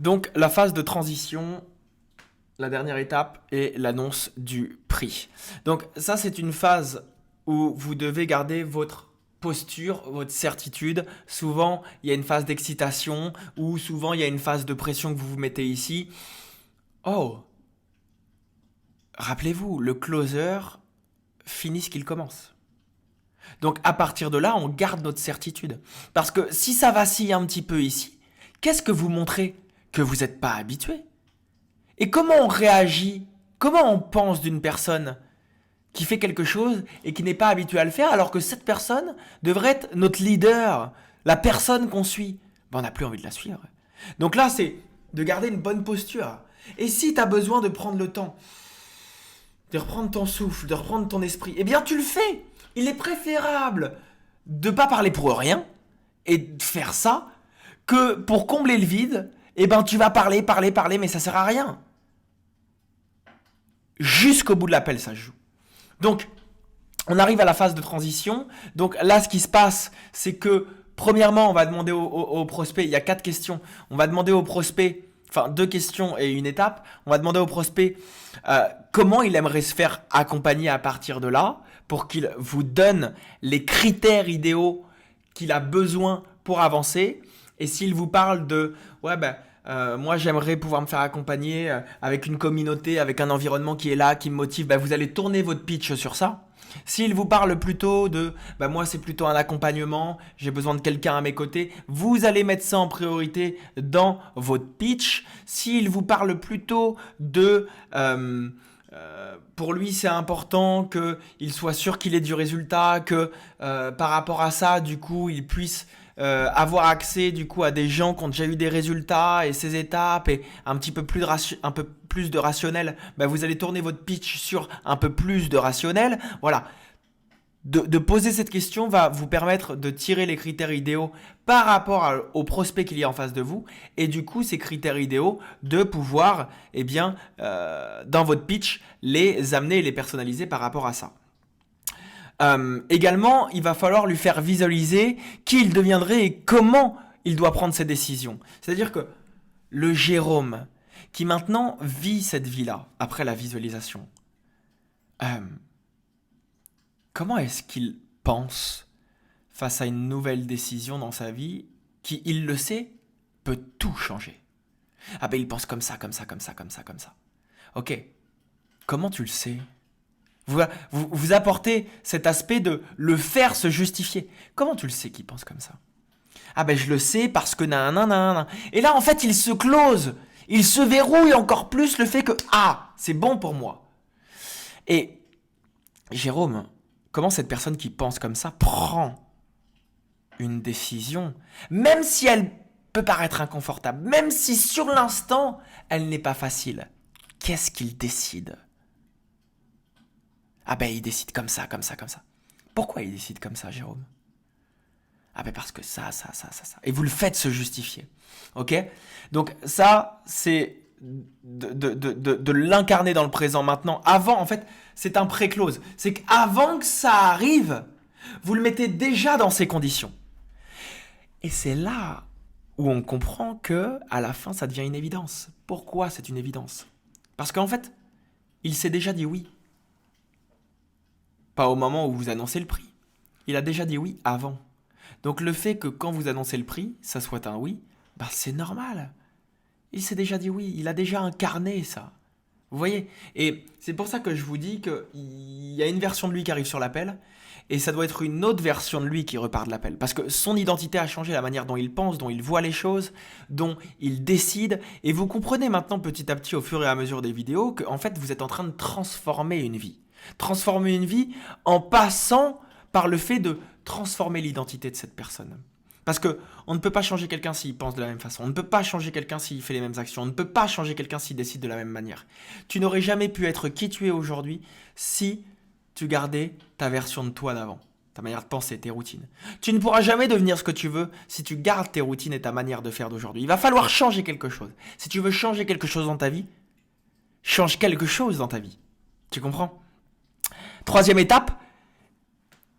Donc la phase de transition, la dernière étape est l'annonce du prix. Donc ça c'est une phase où vous devez garder votre posture, votre certitude. Souvent il y a une phase d'excitation ou souvent il y a une phase de pression que vous vous mettez ici. Oh, rappelez-vous, le closer finit ce qu'il commence. Donc à partir de là, on garde notre certitude. Parce que si ça vacille un petit peu ici, qu'est-ce que vous montrez? Que vous n'êtes pas habitué. Et comment on réagit? Comment on pense d'une personne qui fait quelque chose et qui n'est pas habituée à le faire alors que cette personne devrait être notre leader, la personne qu'on suit? Ben, on n'a plus envie de la suivre. Donc là, c'est de garder une bonne posture. Et si tu as besoin de prendre le temps, de reprendre ton souffle, de reprendre ton esprit, eh bien tu le fais. Il est préférable de ne pas parler pour rien et de faire ça que pour combler le vide, eh ben tu vas parler, parler, parler, mais ça sert à rien. Jusqu'au bout de l'appel, ça se joue. Donc, on arrive à la phase de transition. Donc là, ce qui se passe, c'est que premièrement, on va demander au prospect, il y a 4 questions, on va demander au prospect, enfin 2 questions et une étape, on va demander au prospect comment il aimerait se faire accompagner à partir de là, pour qu'il vous donne les critères idéaux qu'il a besoin pour avancer. Et s'il vous parle de, ouais ben, moi j'aimerais pouvoir me faire accompagner avec une communauté, avec un environnement qui est là, qui me motive, ben, vous allez tourner votre pitch sur ça. S'il vous parle plutôt de bah moi c'est plutôt un accompagnement, j'ai besoin de quelqu'un à mes côtés, vous allez mettre ça en priorité dans votre pitch. S'il vous parle plutôt de pour lui c'est important qu'il soit sûr qu'il ait du résultat, que par rapport à ça du coup il puisse avoir accès du coup à des gens qui ont déjà eu des résultats et ces étapes et un petit peu plus un peu plus de rationnel, bah vous allez tourner votre pitch sur un peu plus de rationnel. Voilà. De poser cette question va vous permettre de tirer les critères idéaux par rapport au prospect qu'il y a en face de vous et du coup ces critères idéaux de pouvoir eh bien dans votre pitch les amener et les personnaliser par rapport à ça. Également, il va falloir lui faire visualiser qui il deviendrait et comment il doit prendre ses décisions. C'est-à-dire que le Jérôme, qui maintenant vit cette vie-là, après la visualisation, euh, comment est-ce qu'il pense face à une nouvelle décision dans sa vie qui, il le sait, peut tout changer? Ah ben il pense comme ça, comme ça, comme ça, comme ça, comme ça. Ok, comment tu le sais? Vous apportez cet aspect de le faire se justifier. Comment tu le sais qu'il pense comme ça? Ah ben je le sais parce que nan. Et là en fait il se close, il se verrouille encore plus le fait que ah c'est bon pour moi. Et Jérôme, comment cette personne qui pense comme ça prend une décision, même si elle peut paraître inconfortable, même si sur l'instant elle n'est pas facile, qu'est-ce qu'il décide? Ah ben il décide comme ça, comme ça, comme ça. Pourquoi il décide comme ça, Jérôme? Ah ben parce que ça. Et vous le faites se justifier. Ok? Donc ça, c'est de l'incarner dans le présent maintenant. Avant, en fait, c'est un pré-close. C'est qu'avant que ça arrive, vous le mettez déjà dans ces conditions. Et c'est là où on comprend que, à la fin, ça devient une évidence. Pourquoi c'est une évidence? Parce qu'en fait, il s'est déjà dit oui. Pas au moment où vous annoncez le prix. Il a déjà dit oui avant. Donc le fait que quand vous annoncez le prix, ça soit un oui, bah c'est normal. Il s'est déjà dit oui, il a déjà incarné ça. Vous voyez? Et c'est pour ça que je vous dis qu'il y a une version de lui qui arrive sur l'appel, et ça doit être une autre version de lui qui repart de l'appel. Parce que son identité a changé, la manière dont il pense, dont il voit les choses, dont il décide. Et vous comprenez maintenant petit à petit au fur et à mesure des vidéos qu'en fait vous êtes en train de transformer une vie. Transformer une vie en passant par le fait de transformer l'identité de cette personne. Parce que on ne peut pas changer quelqu'un s'il pense de la même façon. On ne peut pas changer quelqu'un s'il fait les mêmes actions. On ne peut pas changer quelqu'un s'il décide de la même manière. Tu n'aurais jamais pu être qui tu es aujourd'hui si tu gardais ta version de toi d'avant. Ta manière de penser, tes routines. Tu ne pourras jamais devenir ce que tu veux si tu gardes tes routines et ta manière de faire d'aujourd'hui. Il va falloir changer quelque chose. Si tu veux changer quelque chose dans ta vie, change quelque chose dans ta vie. Tu comprends? Troisième étape,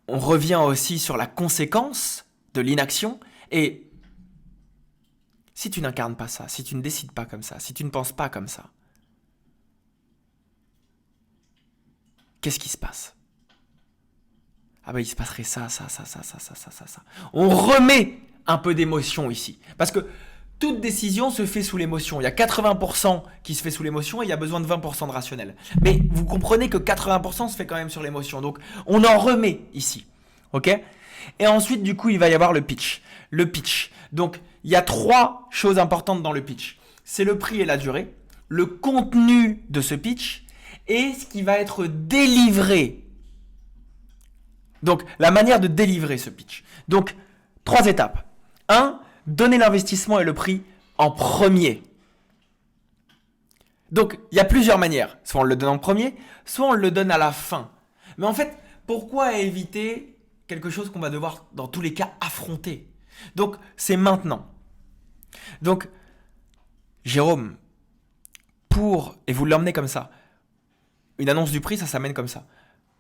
on revient aussi sur la conséquence de l'inaction. Et Si tu n'incarnes pas ça, si tu ne décides pas comme ça, si tu ne penses pas comme ça, qu'est-ce qui se passe? Ah bah il se passerait ça. On remet un peu d'émotion ici. Parce que toute décision se fait sous l'émotion. Il y a 80% qui se fait sous l'émotion et il y a besoin de 20% de rationnel. Mais vous comprenez que 80% se fait quand même sur l'émotion. Donc on en remet ici. Ok? Et ensuite du coup il va y avoir le pitch. Le pitch. Donc il y a 3 choses importantes dans le pitch. C'est le prix et la durée, le contenu de ce pitch et ce qui va être délivré. Donc, la manière de délivrer ce pitch. Donc, 3 étapes. 1. Donner l'investissement et le prix en premier. Donc, il y a plusieurs manières. Soit on le donne en premier, soit on le donne à la fin. Mais en fait, pourquoi éviter quelque chose qu'on va devoir, dans tous les cas, affronter? Donc, c'est maintenant. Donc, Jérôme, et vous l'emmenez comme ça, une annonce du prix, ça s'amène comme ça.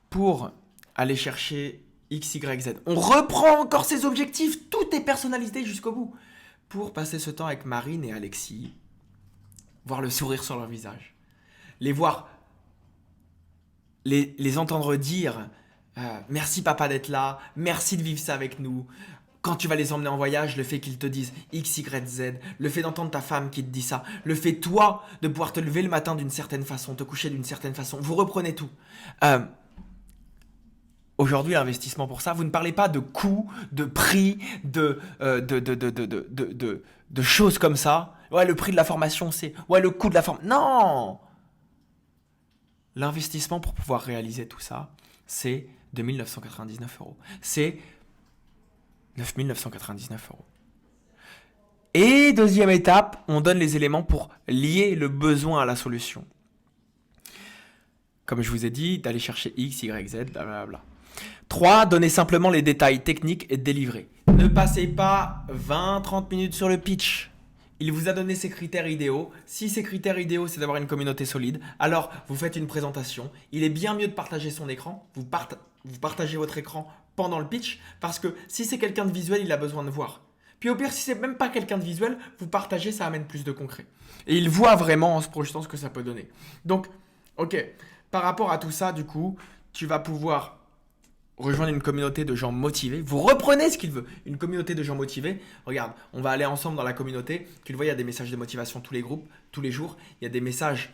Pour aller chercher X, Y, Z. On reprend encore ses objectifs, tout est personnalisé jusqu'au bout. Pour passer ce temps avec Marine et Alexis, voir le sourire sur leur visage, les voir, les entendre dire merci papa d'être là, merci de vivre ça avec nous. Quand tu vas les emmener en voyage, le fait qu'ils te disent X, Y, Z, le fait d'entendre ta femme qui te dit ça, le fait toi de pouvoir te lever le matin d'une certaine façon, te coucher d'une certaine façon, vous reprenez tout. Aujourd'hui, l'investissement pour ça, vous ne parlez pas de coûts, de prix, de choses comme ça. Ouais, le prix de la formation, c'est... Ouais, le coût de la formation... Non! L'investissement pour pouvoir réaliser tout ça, c'est 2 999 €. C'est 9 999 €. Et deuxième étape, on donne les éléments pour lier le besoin à la solution. Comme je vous ai dit, d'aller chercher X, Y, Z, blablabla. 3. Donnez simplement les détails techniques et délivrer. Ne passez pas 20-30 minutes sur le pitch. Il vous a donné ses critères idéaux. Si ces critères idéaux, c'est d'avoir une communauté solide, alors vous faites une présentation. Il est bien mieux de partager son écran. Vous partagez votre écran pendant le pitch parce que si c'est quelqu'un de visuel, il a besoin de voir. Puis au pire, si c'est même pas quelqu'un de visuel, vous partagez, ça amène plus de concret. Et il voit vraiment en se projetant ce que ça peut donner. Donc, ok, par rapport à tout ça, du coup, tu vas pouvoir rejoindre une communauté de gens motivés. Vous reprenez ce qu'il veut. Une communauté de gens motivés. Regarde, on va aller ensemble dans la communauté. Tu le vois, il y a des messages de motivation tous les groupes, tous les jours. Il y a des messages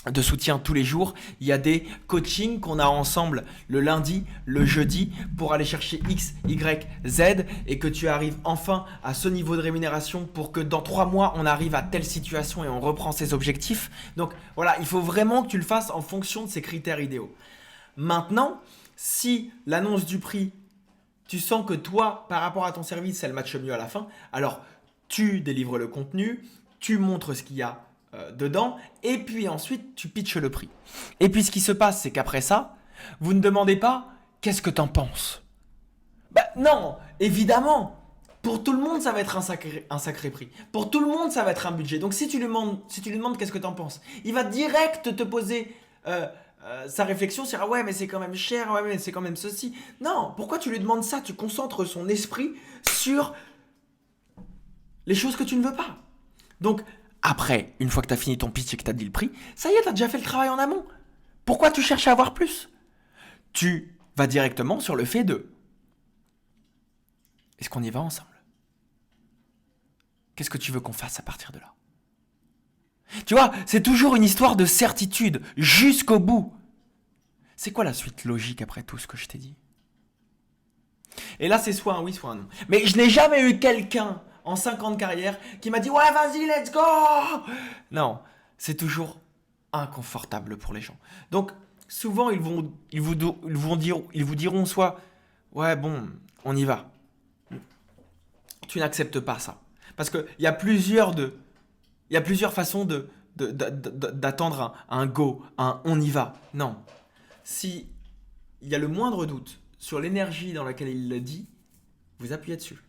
de soutien tous les jours. Il y a des coachings qu'on a ensemble le lundi, le jeudi pour aller chercher X, Y, Z et que tu arrives enfin à ce niveau de rémunération pour que dans 3 mois, on arrive à telle situation et on reprend ses objectifs. Donc voilà, il faut vraiment que tu le fasses en fonction de ces critères idéaux. Maintenant, si l'annonce du prix, tu sens que toi, par rapport à ton service, elle matche mieux à la fin, alors tu délivres le contenu, tu montres ce qu'il y a dedans, et puis ensuite, tu pitches le prix. Et puis ce qui se passe, c'est qu'après ça, vous ne demandez pas « qu'est-ce que t'en penses ?» Non, évidemment, pour tout le monde, ça va être un sacré prix. Pour tout le monde, ça va être un budget. Donc si tu lui demandes qu'est-ce que t'en penses, il va direct te poser... sa réflexion sera ouais mais c'est quand même cher, ouais mais c'est quand même ceci. Non, pourquoi tu lui demandes ça? Tu concentres son esprit sur les choses que tu ne veux pas. Donc après, une fois que tu as fini ton pitch et que tu as dit le prix, ça y est, tu as déjà fait le travail en amont. Pourquoi tu cherches à avoir plus? Tu vas directement sur le fait de est-ce qu'on y va ensemble? Qu'est-ce que tu veux qu'on fasse à partir de là? Tu vois, c'est toujours une histoire de certitude, jusqu'au bout. C'est quoi la suite logique après tout ce que je t'ai dit? Et là, c'est soit un oui, soit un non. Mais je n'ai jamais eu quelqu'un en 5 ans de carrière qui m'a dit « Ouais, vas-y, let's go !» Non, c'est toujours inconfortable pour les gens. Donc, souvent, ils vous diront soit « Ouais, bon, on y va. » Tu n'acceptes pas ça. Parce qu'il y a plusieurs façons d'attendre un go, un on y va. Non. Si il y a le moindre doute sur l'énergie dans laquelle il le dit, vous appuyez dessus.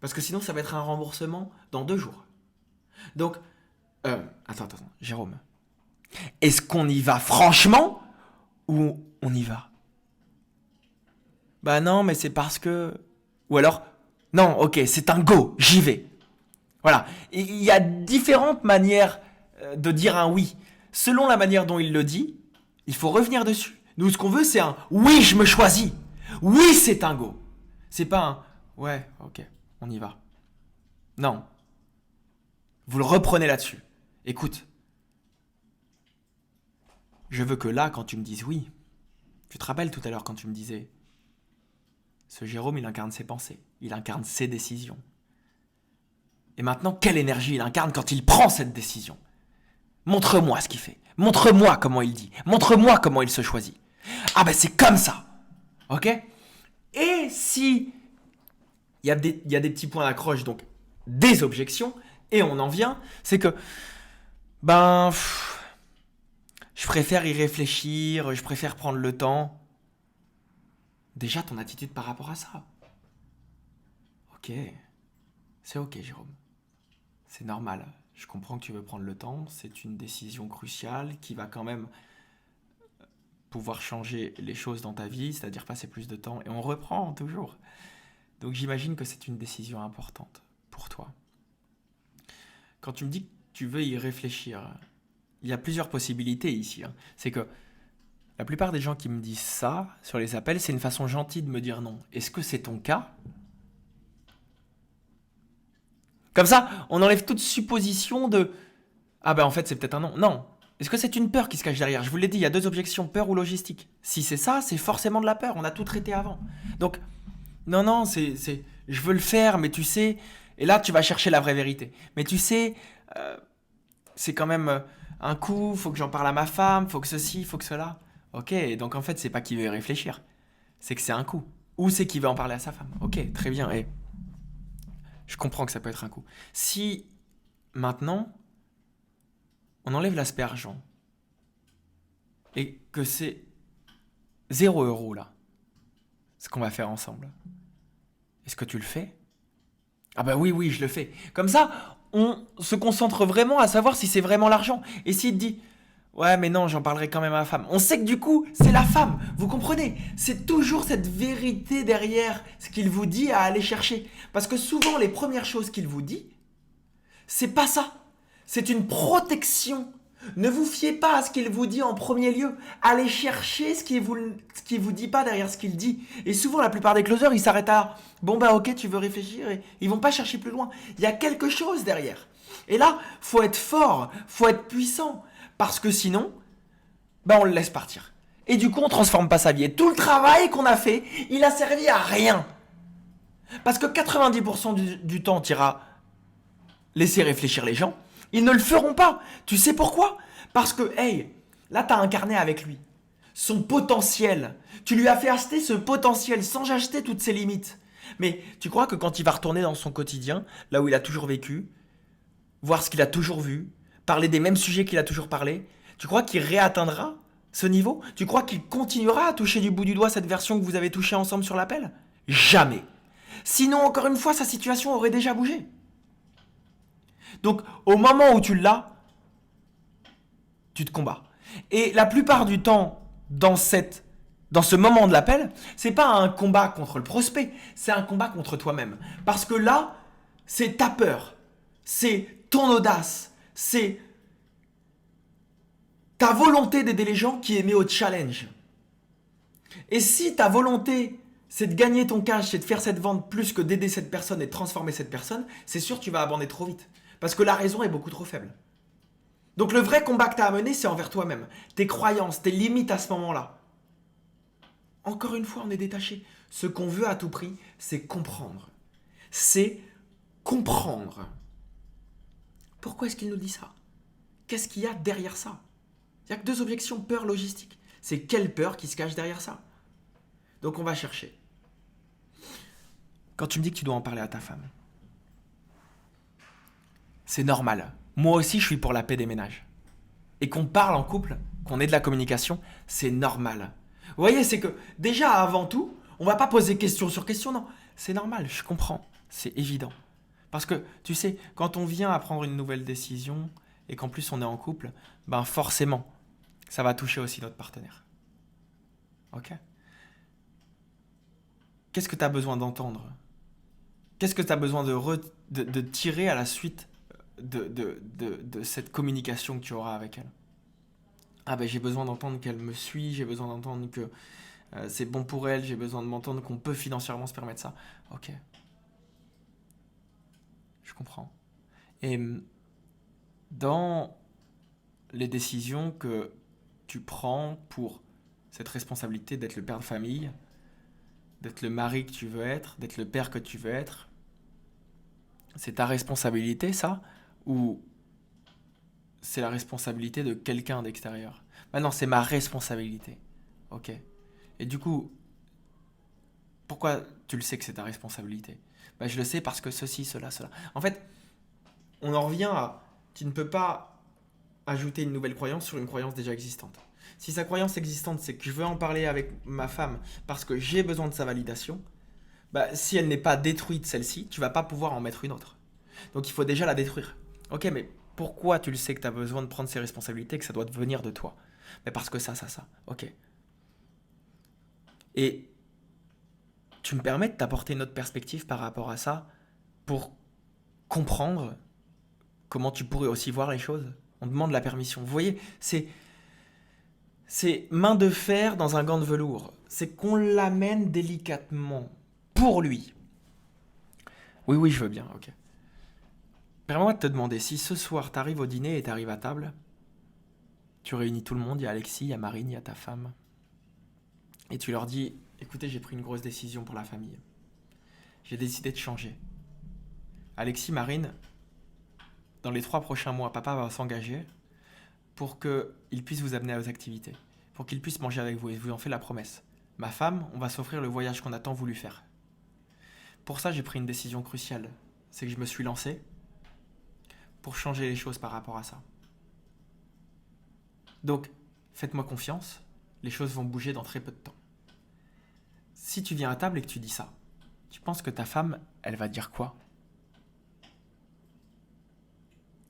Parce que sinon, ça va être un remboursement dans 2 jours. Donc, attends, Jérôme. Est-ce qu'on y va franchement ou on y va? Bah non, mais c'est parce que... Ou alors, non, ok, c'est un go, j'y vais. Voilà. Et il y a différentes manières de dire un oui. Selon la manière dont il le dit, il faut revenir dessus. Nous, ce qu'on veut, c'est un oui, je me choisis. Oui, c'est un go. C'est pas un ouais, ok, on y va. Non. Vous le reprenez là-dessus. Écoute, je veux que là, quand tu me dises oui, tu te rappelles tout à l'heure quand tu me disais, ce Jérôme, il incarne ses pensées, il incarne ses décisions. Et maintenant, quelle énergie il incarne quand il prend cette décision? Montre-moi ce qu'il fait. Montre-moi comment il dit. Montre-moi comment il se choisit. Ah ben c'est comme ça. Ok? Et si il y a des petits points d'accroche, donc des objections, et on en vient, c'est que, je préfère y réfléchir, je préfère prendre le temps. Déjà, ton attitude par rapport à ça. Ok, c'est ok, Jérôme. C'est normal. Je comprends que tu veux prendre le temps. C'est une décision cruciale qui va quand même pouvoir changer les choses dans ta vie, c'est-à-dire passer plus de temps. Et on reprend toujours. Donc j'imagine que c'est une décision importante pour toi. Quand tu me dis que tu veux y réfléchir, il y a plusieurs possibilités ici. C'est que la plupart des gens qui me disent ça sur les appels, c'est une façon gentille de me dire non. Est-ce que c'est ton cas? Comme ça, on enlève toute supposition de ah ben en fait c'est peut-être un non. Non. Est-ce que c'est une peur qui se cache derrière? Je vous l'ai dit, il y a deux objections, peur ou logistique. Si c'est ça, c'est forcément de la peur. On a tout traité avant. Donc, non, je veux le faire, mais tu sais, et là tu vas chercher la vraie vérité. Mais tu sais, euh, c'est quand même un coup, faut que j'en parle à ma femme, faut que ceci, faut que cela. Ok, donc en fait c'est pas qu'il veut y réfléchir, c'est que c'est un coup. Ou c'est qu'il veut en parler à sa femme. Ok, très bien, et je comprends que ça peut être un coup. Si maintenant on enlève l'aspect argent et que c'est 0 € là, ce qu'on va faire ensemble, est-ce que tu le fais? Ah bah oui, je le fais. Comme ça, on se concentre vraiment à savoir si c'est vraiment l'argent. Et s'il te dit, ouais mais non, j'en parlerai quand même à ma femme. On sait que du coup, c'est la femme. Vous comprenez? C'est toujours cette vérité derrière ce qu'il vous dit à aller chercher. Parce que souvent, les premières choses qu'il vous dit, c'est pas ça. C'est une protection. Ne vous fiez pas à ce qu'il vous dit en premier lieu. Allez chercher ce qu'il vous dit pas derrière ce qu'il dit. Et souvent, la plupart des closers, ils s'arrêtent à bon bah ok, tu veux réfléchir et ils vont pas chercher plus loin. Il y a quelque chose derrière. Et là, faut être fort, faut être puissant, parce que sinon, bah on le laisse partir. Et du coup, on transforme pas sa vie. Et tout le travail qu'on a fait, il a servi à rien. Parce que 90% du temps, tu iras laisser réfléchir les gens. Ils ne le feront pas. Tu sais pourquoi? Parce que, hey, là, tu as incarné avec lui son potentiel. Tu lui as fait acheter ce potentiel sans acheter toutes ses limites. Mais tu crois que quand il va retourner dans son quotidien, là où il a toujours vécu, voir ce qu'il a toujours vu, parler des mêmes sujets qu'il a toujours parlé, tu crois qu'il réatteindra ce niveau? Tu crois qu'il continuera à toucher du bout du doigt cette version que vous avez touchée ensemble sur l'appel? Jamais. Sinon, encore une fois, sa situation aurait déjà bougé. Donc, au moment où tu l'as, tu te combats. Et la plupart du temps, dans ce moment de l'appel, c'est pas un combat contre le prospect, c'est un combat contre toi-même. Parce que là, c'est ta peur, c'est ton audace, c'est ta volonté d'aider les gens qui est mise au challenge. Et si ta volonté, c'est de gagner ton cash, c'est de faire cette vente plus que d'aider cette personne et de transformer cette personne, c'est sûr que tu vas abandonner trop vite. Parce que la raison est beaucoup trop faible. Donc le vrai combat que tu as à mener, c'est envers toi-même. Tes croyances, tes limites à ce moment-là. Encore une fois, on est détaché. Ce qu'on veut à tout prix, c'est comprendre. C'est comprendre. Pourquoi est-ce qu'il nous dit ça? Qu'est-ce qu'il y a derrière ça? Il n'y a que deux objections, peur, logistique. C'est quelle peur qui se cache derrière ça? Donc on va chercher. Quand tu me dis que tu dois en parler à ta femme, c'est normal. Moi aussi, je suis pour la paix des ménages. Et qu'on parle en couple, qu'on ait de la communication, c'est normal. Vous voyez, c'est que déjà avant tout, on va pas poser question sur question, non. C'est normal, je comprends, c'est évident. Parce que, tu sais, quand on vient à prendre une nouvelle décision et qu'en plus on est en couple, ben forcément, ça va toucher aussi notre partenaire. Ok? Qu'est-ce que tu as besoin d'entendre? Qu'est-ce que tu as besoin de tirer à la suite de cette communication que tu auras avec elle? Ah ben j'ai besoin d'entendre qu'elle me suit, j'ai besoin d'entendre que c'est bon pour elle, j'ai besoin de m'entendre qu'on peut financièrement se permettre ça. Ok, je comprends. Et dans les décisions que tu prends pour cette responsabilité d'être le père de famille, d'être le mari que tu veux être, d'être le père que tu veux être, c'est ta responsabilité ça? Ou c'est la responsabilité de quelqu'un d'extérieur? Bah non, c'est ma responsabilité. Ok. Et du coup, pourquoi tu le sais que c'est ta responsabilité? Bah je le sais parce que ceci, cela, cela. En fait, on en revient à... Tu ne peux pas ajouter une nouvelle croyance sur une croyance déjà existante. Si sa croyance existante, c'est que je veux en parler avec ma femme parce que j'ai besoin de sa validation, bah, si elle n'est pas détruite celle-ci, tu vas pas pouvoir en mettre une autre. Donc il faut déjà la détruire. Ok, mais pourquoi tu le sais que tu as besoin de prendre ses responsabilités, que ça doit venir de toi? Mais parce que ça. Ok. Et tu me permets de t'apporter une autre perspective par rapport à ça pour comprendre comment tu pourrais aussi voir les choses. On demande la permission. Vous voyez, c'est main de fer dans un gant de velours. C'est qu'on l'amène délicatement pour lui. Oui, oui, je veux bien, ok. Permets-moi de te demander, si ce soir t'arrives au dîner et t'arrives à table, tu réunis tout le monde, il y a Alexis, il y a Marine, il y a ta femme, et tu leur dis, écoutez, j'ai pris une grosse décision pour la famille. J'ai décidé de changer. Alexis, Marine, dans les 3 prochains mois, papa va s'engager pour qu'il puisse vous amener à vos activités, pour qu'il puisse manger avec vous, et je vous en fais la promesse. Ma femme, on va s'offrir le voyage qu'on a tant voulu faire. Pour ça, j'ai pris une décision cruciale. C'est que je me suis lancé pour changer les choses par rapport à ça. Donc, faites-moi confiance, les choses vont bouger dans très peu de temps. Si tu viens à table et que tu dis ça, tu penses que ta femme, elle va dire quoi?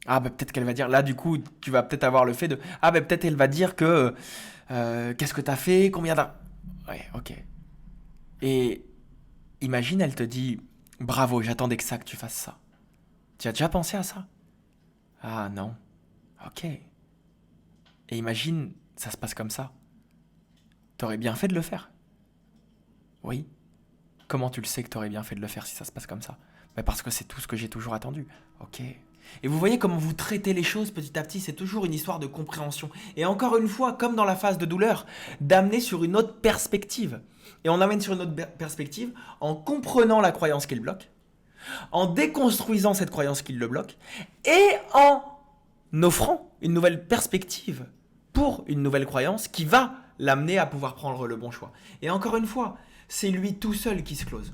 Ah bah peut-être qu'elle va dire, là du coup, tu vas peut-être avoir le fait de... Ah bah peut-être elle va dire que... qu'est-ce que t'as fait? Combien d'argent? Ouais, ok. Et imagine, elle te dit, bravo, j'attendais que ça, que tu fasses ça. Tu as déjà pensé à ça? Ah non. Ok. Et imagine, ça se passe comme ça. T'aurais bien fait de le faire. Oui. Comment tu le sais que t'aurais bien fait de le faire si ça se passe comme ça? Bah parce que c'est tout ce que j'ai toujours attendu. Ok. Et vous voyez comment vous traitez les choses petit à petit, c'est toujours une histoire de compréhension. Et encore une fois, comme dans la phase de douleur, d'amener sur une autre perspective. Et on amène sur une autre perspective en comprenant la croyance qui le bloque, en déconstruisant cette croyance qui le bloque, et en offrant une nouvelle perspective pour une nouvelle croyance qui va l'amener à pouvoir prendre le bon choix. Et encore une fois, c'est lui tout seul qui se close.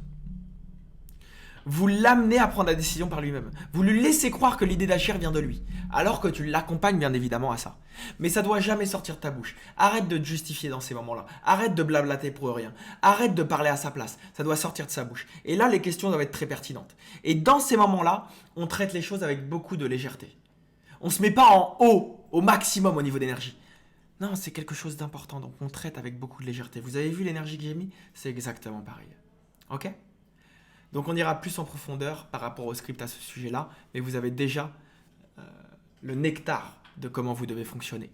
Vous l'amenez à prendre la décision par lui-même. Vous lui laissez croire que l'idée d'agir vient de lui, alors que tu l'accompagnes bien évidemment à ça. Mais ça doit jamais sortir de ta bouche. Arrête de te justifier dans ces moments-là. Arrête de blablater pour rien. Arrête de parler à sa place. Ça doit sortir de sa bouche. Et là, les questions doivent être très pertinentes. Et dans ces moments-là, on traite les choses avec beaucoup de légèreté. On se met pas en haut, au maximum au niveau d'énergie. Non, c'est quelque chose d'important, donc on traite avec beaucoup de légèreté. Vous avez vu l'énergie que j'ai mis? C'est exactement pareil. Ok? Donc on ira plus en profondeur par rapport au script à ce sujet-là, mais vous avez déjà le nectar de comment vous devez fonctionner.